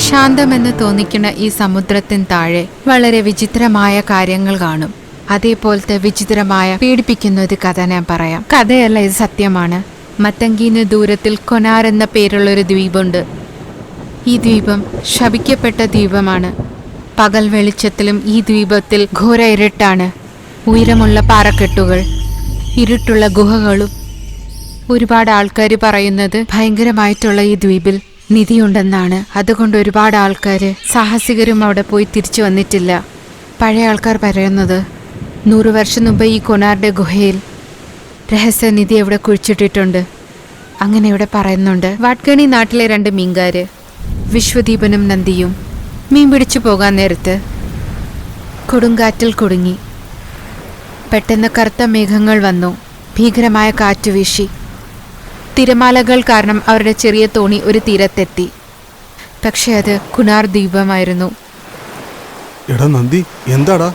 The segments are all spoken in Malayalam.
ശാന്തമെന്ന് തോന്നിക്കുന്ന ഈ സമുദ്രത്തിന് താഴെ വളരെ വിചിത്രമായ കാര്യങ്ങൾ കാണും. അതേപോലത്തെ വിചിത്രമായ പീഡിപ്പിക്കുന്ന ഒരു കഥ ഞാൻ പറയാം. കഥയല്ല, ഇത് സത്യമാണ്. മത്തങ്കീന് ദൂരത്തിൽ കൊനാർ എന്ന പേരുള്ളൊരു ദ്വീപുണ്ട്. ഈ ദ്വീപം ശപിക്കപ്പെട്ട ദ്വീപമാണ്. പകൽ വെളിച്ചത്തിലും ഈ ദ്വീപത്തിൽ ഘോര ഇരുട്ടാണ്. ഉയരമുള്ള പാറക്കെട്ടുകൾ, ഇരുട്ടുള്ള ഗുഹകളും. ഒരുപാട് ആൾക്കാർ പറയുന്നത് ഭയങ്കരമായിട്ടുള്ള ഈ ദ്വീപിൽ നിധിയുണ്ടെന്നാണ്. അതുകൊണ്ട് ഒരുപാട് ആൾക്കാർ, സാഹസികരും അവിടെ പോയി തിരിച്ചു വന്നിട്ടില്ല. പഴയ ആൾക്കാർ പറയുന്നത് 100 വർഷം മുമ്പ് ഈ കൊനാറിന്റെ ഗുഹയിൽ രഹസ്യനിധി അവിടെ കുഴിച്ചിട്ടിട്ടുണ്ട്. അങ്ങനെ ഇവിടെ പറയുന്നുണ്ട്. വാട്കണി നാട്ടിലെ 2 മീൻകാര്, വിശ്വദീപനും നന്ദിയും, മീൻ പിടിച്ചു പോകാൻ നേരത്ത് കൊടുങ്കാറ്റിൽ കുടുങ്ങി. പെട്ടെന്ന് കറുത്ത മേഘങ്ങൾ വന്നു. ഭീകരമായ കാറ്റ് വീശി. തിരമാലകൾ കാരണം അവരുടെ ചെറിയ തോണി ഒരു തീരത്തെത്തി. പക്ഷെ അത് കുനാർ ദ്വീപമായിരുന്നു. എടാ നന്ദി, എന്താടാ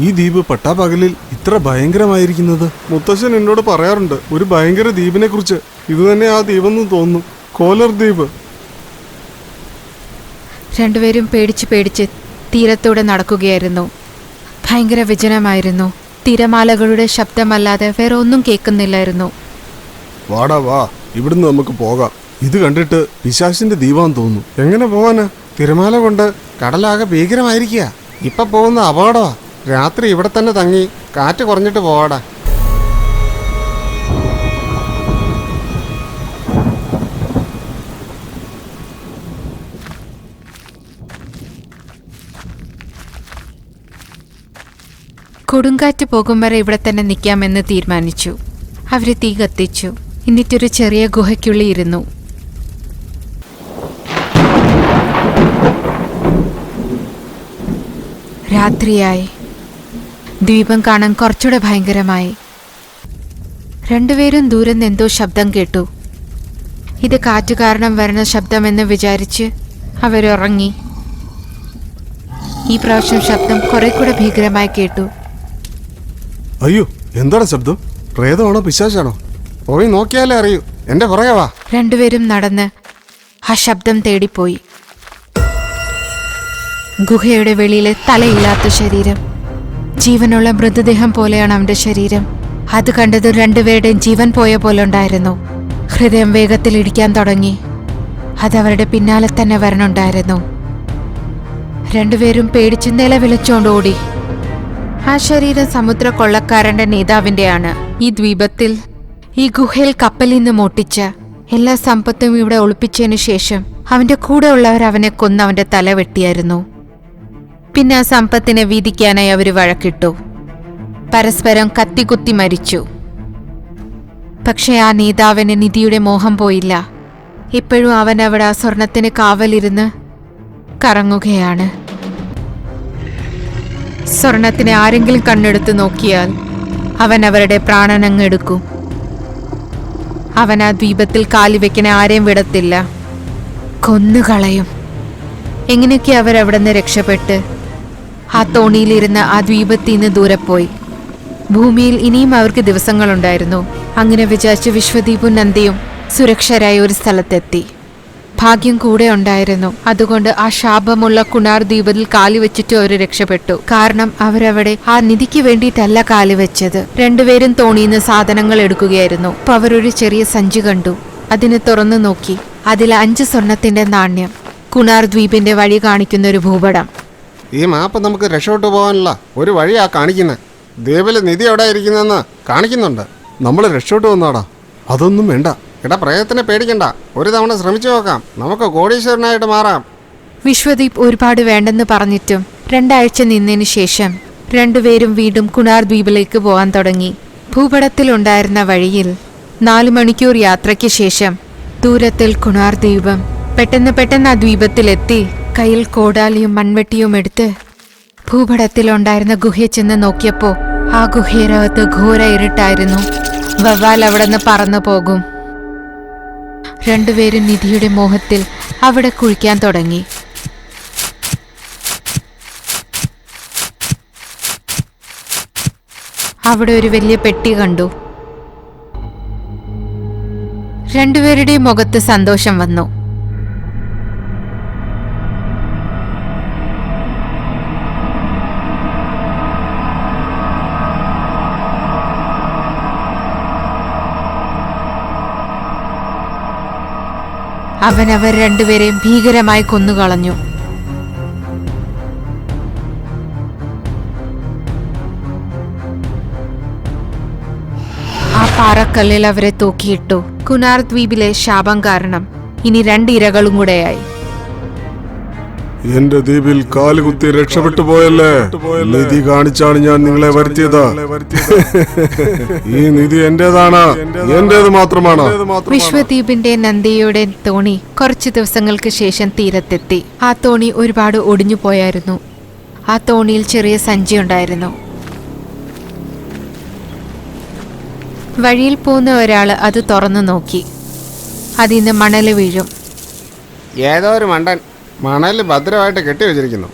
ഈ ദ്വീപ് പട്ടാപകലിൽ ഇത്ര ഭയങ്കരമായിരിക്കുന്നത്? മുത്തശ്ശൻ എന്നോട് പറയാറുണ്ട് ഒരു ഭയങ്കര ദ്വീപിനെ കുറിച്ച്. ഇത് തന്നെ ആ ദ്വീപെന്ന് തോന്നുന്നു, കോലർ ദ്വീപ്. രണ്ടുപേരും പേടിച്ച് തീരത്തൂടെ നടക്കുകയായിരുന്നു. ഭയങ്കര വിജനമായിരുന്നു. തിരമാലകളുടെ ശബ്ദമല്ലാതെ വേറെ ഒന്നും കേൾക്കുന്നില്ലായിരുന്നു. വാടാ വാ, ഇവിടുന്ന് നമുക്ക് പോകാം. ഇത് കണ്ടിട്ട് പിശാചിന്റെ ദ്വീപാന്ന് തോന്നുന്നു. എങ്ങനെ പോവാനാ? തിരമാല കൊണ്ട് കടലാകെ ഭീകരമായിരിക്കുക. ഇപ്പൊ പോകുന്ന അപകടമാ. രാത്രി ഇവിടെ തന്നെ തങ്ങി കാറ്റ് കുറഞ്ഞിട്ട് പോവാടാ. കൊടുങ്കാറ്റ് പോകും വരെ ഇവിടെ തന്നെ നിൽക്കാമെന്ന് തീരുമാനിച്ചു. അവര് തീ കത്തിച്ചു. എന്നിട്ടൊരു ചെറിയ ഗുഹയ്ക്കുള്ളിൽ ഇരുന്നു. രാത്രിയായി. ദ്വീപം കാണാൻ കുറച്ചുകൂടെ ഭയങ്കരമായി. രണ്ടുപേരും ദൂരെ നിന്ന് എന്തോ ശബ്ദം കേട്ടു. ഇത് കാറ്റ് കാരണം വരുന്ന ശബ്ദമെന്ന് വിചാരിച്ച് അവരുറങ്ങി. ഈ പ്രാവശ്യം ശബ്ദം കുറെ കൂടെ ഭീകരമായി കേട്ടു. അയ്യോ, എന്താണ് ശബ്ദം? പ്രേതമാണോ പിശാചാണോ? പോയി നോക്കിയാലേ അറിയൂ. എന്റെ പുറകെ വാ. രണ്ടുപേരും നടന്ന് ആ ശബ്ദം തേടിപ്പോയി. ഗുഹയുടെ വെളിയിലെ തലയില്ലാത്ത ശരീരം, ജീവനുള്ള മൃതദേഹം പോലെയാണ് അവന്റെ ശരീരം. അത് കണ്ടത് രണ്ടുപേരുടെയും ജീവൻ പോയ പോലെ ഉണ്ടായിരുന്നു. ഹൃദയം വേഗത്തിൽ ഇടിക്കാൻ തുടങ്ങി. അതവരുടെ പിന്നാലെ തന്നെ വരണുണ്ടായിരുന്നു. രണ്ടുപേരും പേടിച്ച് നിലവിളിച്ചോണ്ടോടി. ആ ശരീരം സമുദ്ര കൊള്ളക്കാരന്റെ നേതാവിന്റെയാണ്. ഈ ദ്വീപത്തിൽ, ഈ ഗുഹയിൽ കപ്പലിൽ നിന്ന് മോട്ടിച്ച എല്ലാ സമ്പത്തും ഇവിടെ ഒളിപ്പിച്ചതിനു ശേഷം അവന്റെ കൂടെ ഉള്ളവർ അവനെ കൊന്ന് അവന്റെ തല വെട്ടിയായിരുന്നു. പിന്നെ ആ സമ്പത്തിനെ വീതിക്കാനായി അവര് വഴക്കിട്ടു. പരസ്പരം കത്തികുത്തി മരിച്ചു. പക്ഷെ ആ നേതാവിന് നിധിയുടെ മോഹം പോയില്ല. ഇപ്പോഴും അവൻ അവിടെ ആ സ്വർണത്തിന് കാവലിരുന്ന് കറങ്ങുകയാണ്. സ്വർണത്തിനെ ആരെങ്കിലും കണ്ണെടുത്ത് നോക്കിയാൽ അവൻ അവരുടെ പ്രാണനങ്ങ് എടുക്കും. അവൻ ആ ദ്വീപത്തിൽ കാലുവെക്കണ ആരെയും വിടത്തില്ല, കൊന്നുകളയും. എങ്ങനെയൊക്കെ അവരവിടെ നിന്ന് രക്ഷപ്പെട്ട് ആ തോണിയിലിരുന്ന് ആ ദ്വീപത്തിൽ നിന്ന് ദൂരെ പോയി. ഭൂമിയിൽ ഇനിയും അവർക്ക് ദിവസങ്ങളുണ്ടായിരുന്നു. അങ്ങനെ വിചാരിച്ച് വിശ്വദീപും നന്ദിയും സുരക്ഷരായ ഒരു സ്ഥലത്തെത്തി. ഭാഗ്യം കൂടെ ഉണ്ടായിരുന്നു. അതുകൊണ്ട് ആ ശാപമുള്ള കുണാർ ദ്വീപത്തിൽ കാലുവെച്ചിട്ട് അവർ രക്ഷപ്പെട്ടു. കാരണം അവരവിടെ ആ നിധിക്ക് വേണ്ടിയിട്ടല്ല കാലുവെച്ചത്. രണ്ടുപേരും തോണിയിൽ നിന്ന് സാധനങ്ങൾ എടുക്കുകയായിരുന്നു. അപ്പൊ അവരൊരു ചെറിയ സഞ്ചി കണ്ടു. അതിനെ തുറന്നു നോക്കി. അതിൽ 5 സ്വർണത്തിന്റെ നാണ്യം, കുണാർ ദ്വീപിന്റെ വഴി കാണിക്കുന്ന ഒരു ഭൂപടം. ഈ മാപ്പ് നമുക്ക് രക്ഷപ്പെട്ടു പോകാനുള്ള ഒരു വഴിയാ കാണിക്കുന്നത്. ദ്വീപില് നിധി എവിടെ ഇരിക്കുന്നെന്ന് കാണിക്കുന്നുണ്ട്. നമ്മൾ രക്ഷപ്പെട്ടു വന്നാടാ. അതൊന്നും വേണ്ട. എടാ, പ്രയത്നെ പേടിക്കണ്ട. ഒരു തവണ ശ്രമിച്ചു നോക്കാം. നമുക്ക് കോടീശ്വരനായിട്ട് മാറാം. വിശ്വദീപ് ഒരുപാട് വേണ്ടെന്ന് പറഞ്ഞിട്ടും 2 ആഴ്ച നിന്നതിന് ശേഷം രണ്ടുപേരും വീണ്ടും കുണാർ ദ്വീപിലേക്ക് പോകാൻ തുടങ്ങി. ഭൂപടത്തിലുണ്ടായിരുന്ന വഴിയിൽ 4 മണിക്കൂർ യാത്രയ്ക്ക് ശേഷം ദൂരത്തിൽ കുണാർ ദ്വീപം. പെട്ടെന്ന് ആ ദ്വീപത്തിലെത്തി. കയ്യിൽ കോടാലിയും മൺവെട്ടിയും എടുത്ത് ഭൂപടത്തിലുണ്ടായിരുന്ന ഗുഹയെ ചെന്ന് നോക്കിയപ്പോ ആ ഗുഹയകത്ത് ഘോര ഇരുട്ടായിരുന്നു. വവ്വാൽ അവിടെ നിന്ന് പറന്നു പോകും. രണ്ടുപേരും നിധിയുടെ മോഹത്തിൽ അവിടെ കുഴിക്കാൻ തുടങ്ങി. അവിടെ ഒരു വലിയ പെട്ടി കണ്ടു. രണ്ടുപേരുടെയും മുഖത്ത് സന്തോഷം വന്നു. അവൻ അവർ രണ്ടുപേരെയും ഭീകരമായി കൊന്നുകളഞ്ഞു. ആ പാറക്കല്ലിൽ അവരെ തൂക്കിയിട്ടു. കുനാർ ദ്വീപിലെ ശാപം കാരണം ഇനി 2 ഇരകളും കൂടെയായി. എന്റെ ദ്വീപിൽ കാലുകുത്തി രക്ഷപ്പെട്ടു പോയല്ലേ? നിധി കാണിച്ചാണ് ഞാൻ നിങ്ങളെ വരുത്തിയത്. ഈ നിധി എന്റേതാണ്, എന്റേത് മാത്രമാണ്. വിശ്വദ്വീപിന്റെ നന്ദിയുടെ തോണി കുറച്ചു ദിവസങ്ങൾക്ക് ശേഷം തീരത്തെത്തി. ആ തോണി ഒരുപാട് ഒടിഞ്ഞു പോയായിരുന്നു. ആ തോണിയിൽ ചെറിയ സഞ്ചി ഉണ്ടായിരുന്നു. വഴിയിൽ പോകുന്ന ഒരാള് അത് തുറന്നു നോക്കി. അതിന്ന് മണല് വീഴും. ഏതോ ഒരു മണ്ടൻ മണല് ഭദ്രമായിട്ട് കെട്ടി വെച്ചിരിക്കുന്നു.